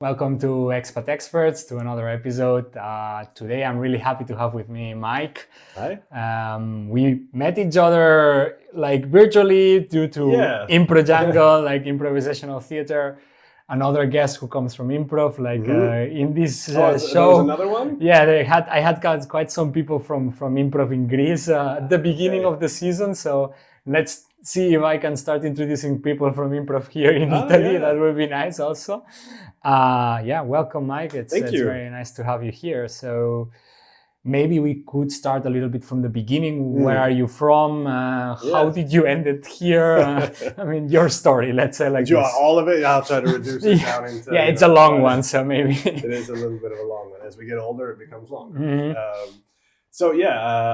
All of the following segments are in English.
Welcome to Expat Experts, to another episode. Today I'm really happy to have with me Mike. Hi. We met each other like virtually due to Impro Jungle, like improvisational theater. Another guest who comes from improv, like in this show. There was another one? Yeah, I had quite some people from improv in Greece at the beginning of the season. So let's see if I can start introducing people from improv here in Italy. Yeah. That would be nice also. Welcome, Mike. It's very nice to have you here. So maybe we could start a little bit from the beginning. Where are you from? How did you end it here? I mean, your story, let's say like this. All of it? I'll try to reduce it down into... Yeah, it's a long one, so maybe... It is a little bit of a long one. As we get older, it becomes longer.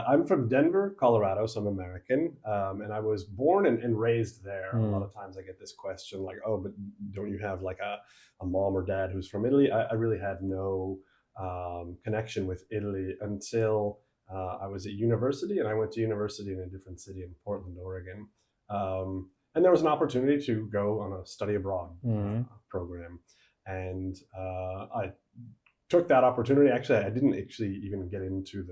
I'm from Denver, Colorado, so I'm American. And I was born and raised there. A lot of times I get this question like, oh, but don't you have like a mom or dad who's from Italy? I really had no connection with Italy until I was at university, and I went to university in a different city in Portland, Oregon. And there was an opportunity to go on a study abroad program. And I took that opportunity. Actually, I didn't even get into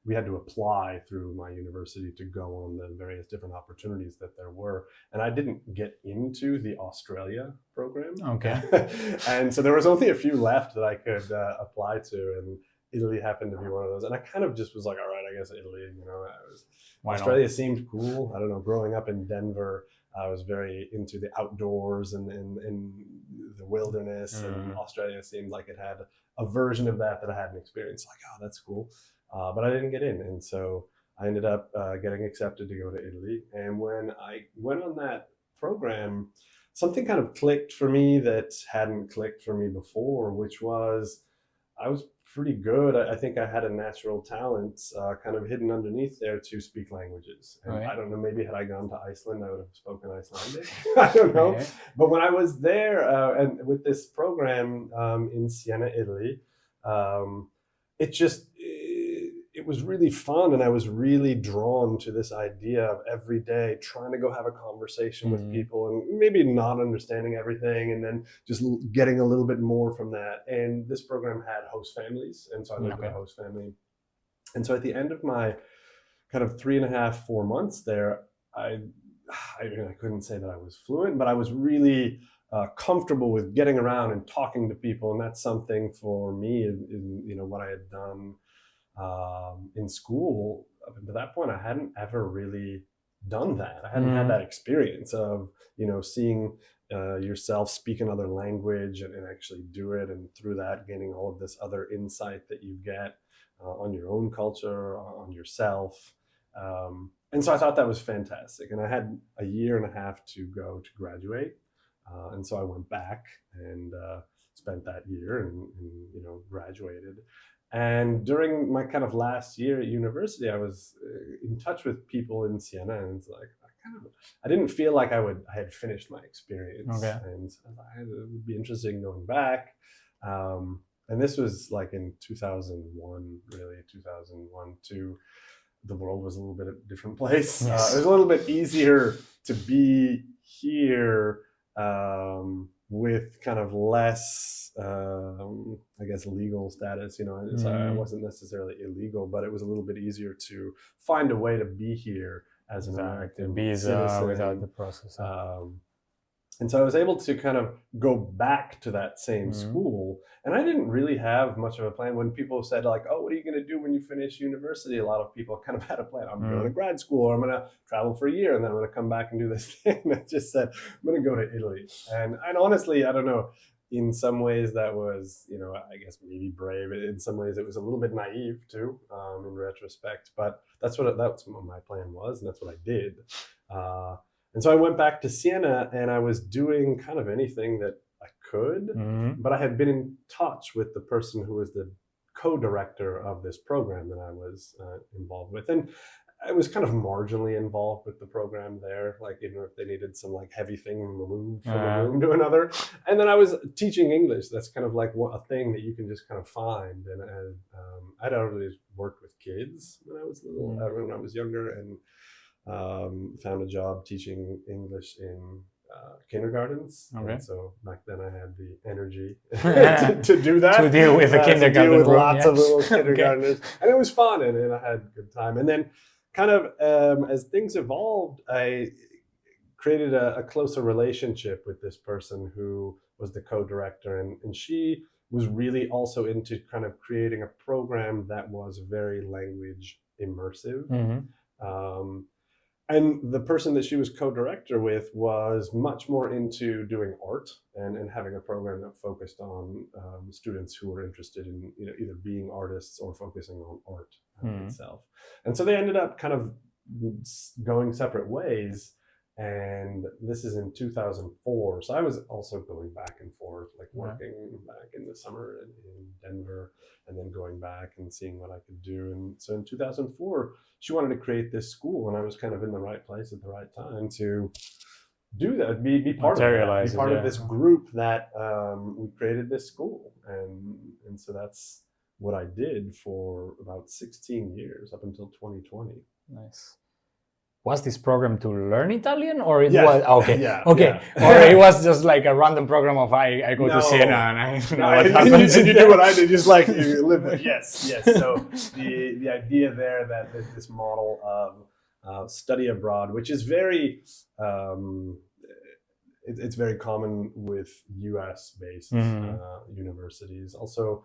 we had to apply through my university to go on the various different opportunities that there were. And I didn't get into the Australia program. Okay. And so there was only a few left that I could apply to. And Italy happened to be one of those. And I kind of just was like, all right, I guess Italy, Australia seemed cool. I don't know, growing up in Denver, I was very into the outdoors and the wilderness. And Australia seemed like it had a version of that I hadn't experienced. Like, oh, that's cool. But I didn't get in. And so I ended up getting accepted to go to Italy. And when I went on that program, something kind of clicked for me that hadn't clicked for me before, which was I was pretty good. I think I had a natural talent kind of hidden underneath there to speak languages. And I don't know, maybe had I gone to Iceland, I would have spoken Icelandic. I don't know. Okay. But when I was there and with this program in Siena, Italy, it was really fun, and I was really drawn to this idea of every day trying to go have a conversation with people and maybe not understanding everything, and then just getting a little bit more from that. And this program had host families, and so I lived with a host family. And so at the end of my kind of 3.5, 4 months there, I couldn't say that I was fluent, but I was really comfortable with getting around and talking to people, and that's something for me in what I had done in school. Up to that point, I hadn't ever really done that. I hadn't had that experience of seeing yourself speak another language and actually do it, and through that gaining all of this other insight that you get on your own culture, on yourself. And so I thought that was fantastic. And I had 1.5 years to go to graduate, and so I went back and spent that year and graduated. And during my kind of last year at university, I was in touch with people in Siena, and it's like I didn't feel like I had finished my experience, and it would be interesting going back. And this was like in 2001, really 2001, 2. The world was a little bit of a different place. It was a little bit easier to be here with kind of less, I guess, legal status. So I wasn't necessarily illegal, but it was a little bit easier to find a way to be here as an American visa without the process. And so I was able to kind of go back to that same school. And I didn't really have much of a plan. When people said like, oh, what are you going to do when you finish university? A lot of people kind of had a plan. I'm going to grad school, or I'm going to travel for a year, and then I'm going to come back and do this thing. And I just said, I'm going to go to Italy. And honestly, I don't know, in some ways that was, I guess maybe brave. In some ways it was a little bit naive too, in retrospect. But that's what my plan was, and that's what I did. And so I went back to Siena, and I was doing kind of anything that I could, but I had been in touch with the person who was the co-director of this program that I was involved with. And I was kind of marginally involved with the program there, like if they needed some like heavy thing moved from a room to another. And then I was teaching English. That's kind of like a thing that you can just kind of find. And I'd already worked with kids when I was when I was younger, and found a job teaching English in kindergartens. Okay. And so back then I had the energy to do that. To deal with the kindergarten to deal with room, lots yeah. of little kindergartners. And it was fun, and I had a good time. And then kind of as things evolved, I created a closer relationship with this person who was the co-director, and she was really also into kind of creating a program that was very language immersive. And the person that she was co-director with was much more into doing art and having a program that focused on students who were interested in either being artists or focusing on art itself. And so they ended up kind of going separate ways. And this is in 2004. So I was also going back and forth, like working back in the summer in Denver and then going back and seeing what I could do. And so in 2004, she wanted to create this school, and I was kind of in the right place at the right time to do that, be part of that, be part of this group that we created this school. And so that's what I did for about 16 years up until 2020. Nice. Was this program to learn Italian, or it Yes. was okay? Yeah, okay, yeah. Or it was just like a random program of I go to Siena and I know what happens. And you do what I did, just like you live there. Yes. So the idea there that this model of study abroad, which is very it's very common with U.S. based universities, also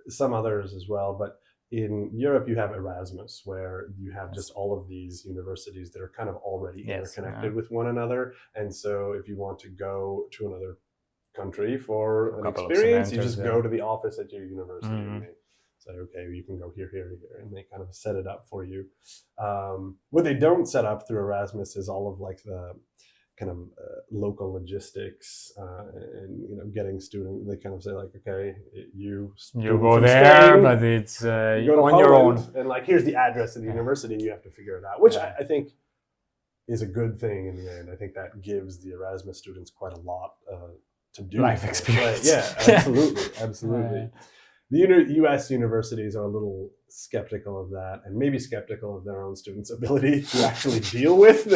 some others as well, but in Europe, you have Erasmus, where you have just all of these universities that are kind of already interconnected with one another. And so if you want to go to another country for an experience, you just go to the office at your university and they say, okay, you can go here, here, here. And they kind of set it up for you. What they don't set up through Erasmus is all of like the kind of local logistics and getting students. They kind of say like, okay, you go there, Spain, but it's on your own, and like here's the address of the university, and you have to figure it out, which I think is a good thing in the end. I think that gives the Erasmus students quite a lot to do. Life experience. Absolutely. The U.S. universities are a little skeptical of that, and maybe skeptical of their own students' ability to actually deal with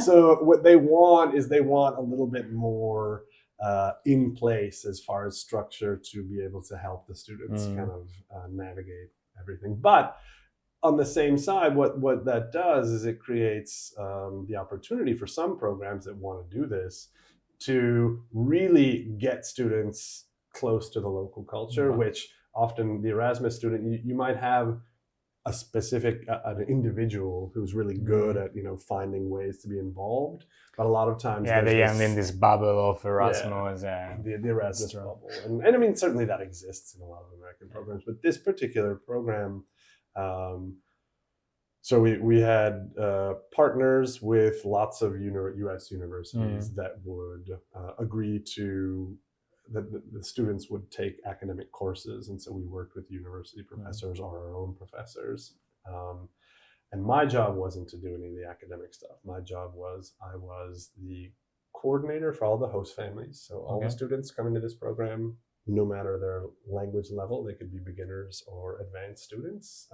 so what they want is they want a little bit more in place as far as structure to be able to help the students kind of navigate everything. But on the same side, what that does is it creates the opportunity for some programs that want to do this to really get students close to the local culture, which often the Erasmus student, you might have a specific an individual who's really good at finding ways to be involved, but a lot of times they end in this bubble of Erasmus. The Erasmus bubble, and I mean certainly that exists in a lot of American programs, but this particular program, so we had partners with lots of U.S. universities that would agree to that the students would take academic courses. And so we worked with university professors or our own professors. And my job wasn't to do any of the academic stuff. My job was, I was the coordinator for all the host families. So all the students coming to this program, no matter their language level, they could be beginners or advanced students.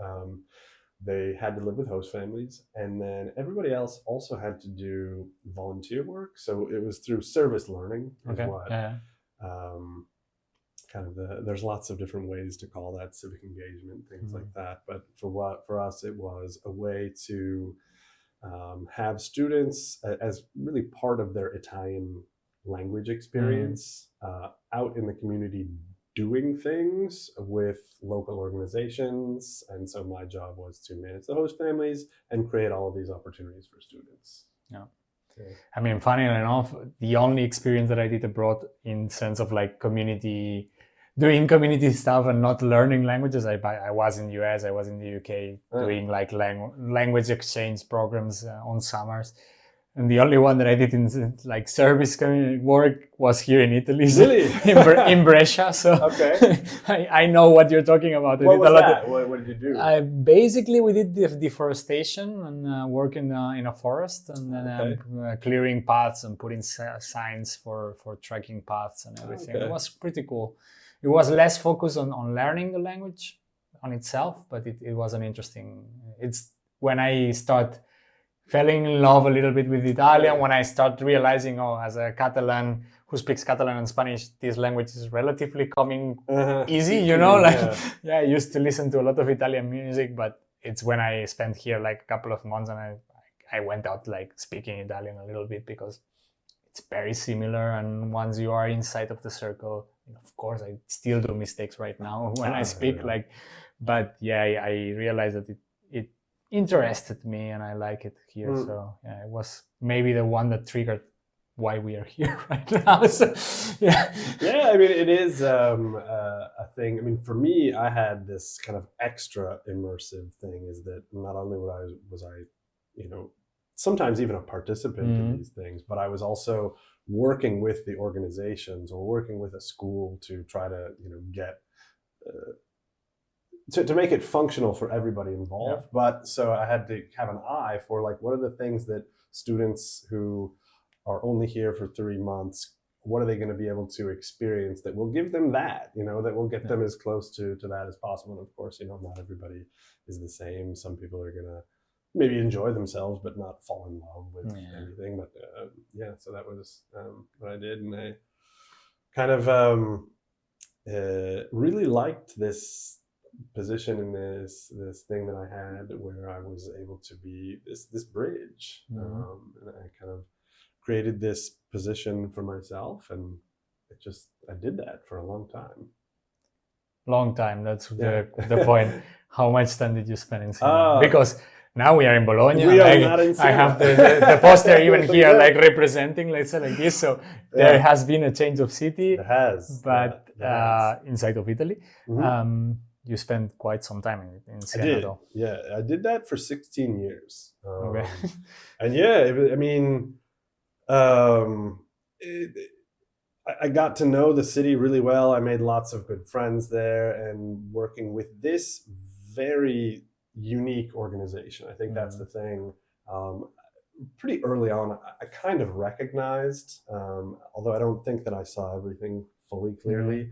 They had to live with host families. And then everybody else also had to do volunteer work. So it was through service learning is what... kind of there's lots of different ways to call that, civic engagement, things like that. But for us, it was a way to have students as really part of their Italian language experience out in the community doing things with local organizations. And so my job was to manage the host families and create all of these opportunities for students. Yeah. I mean, funny enough, the only experience that I did abroad in sense of like doing community stuff and not learning languages, I was in US, I was in the UK doing like language exchange programs on summers. And the only one that I did in like service work was here in Italy. Really? in Brescia. So I know what you're talking about. What was that? What did you do? Basically, we did the deforestation and work in a forest and then clearing paths and putting signs for trekking paths and everything. It was pretty cool. It was less focused on learning the language on itself, but it was an interesting... It's when I start fell in love a little bit with Italian when I started realizing, as a Catalan who speaks Catalan and Spanish, this language is relatively coming easy, I used to listen to a lot of Italian music, but it's when I spent here like a couple of months and I went out like speaking Italian a little bit because it's very similar. And once you are inside of the circle, of course, I still do mistakes right now when I speak but I realized that it interested me and I like it here. So it was maybe the one that triggered why we are here right now. So, I mean, it is a thing. I mean, for me, I had this kind of extra immersive thing is that not only was I sometimes even a participant in these things, but I was also working with the organizations or working with a school to try to get to make it functional for everybody involved. But so I had to have an eye for like, what are the things that students who are only here for 3 months, what are they going to be able to experience that will give them that, that will get them as close to that as possible. And of course, not everybody is the same. Some people are going to maybe enjoy themselves, but not fall in love with anything. But so that was what I did. And I kind of really liked this position in this thing that I had where I was able to be this bridge. And I kind of created this position for myself, and I did that for a long time. That's the point. How much time did you spend in Siena? Because now we are in Bologna. We are not in Siena. I have the poster even here, like representing, let's say, like this. So there has been a change of city. It has, but inside of Italy, you spent quite some time in Siena. I did. Though. Yeah, I did that for 16 years. Okay. And I got to know the city really well. I made lots of good friends there, and working with this very unique organization. I think that's the thing. Pretty early on, I kind of recognized, although I don't think that I saw everything fully clearly,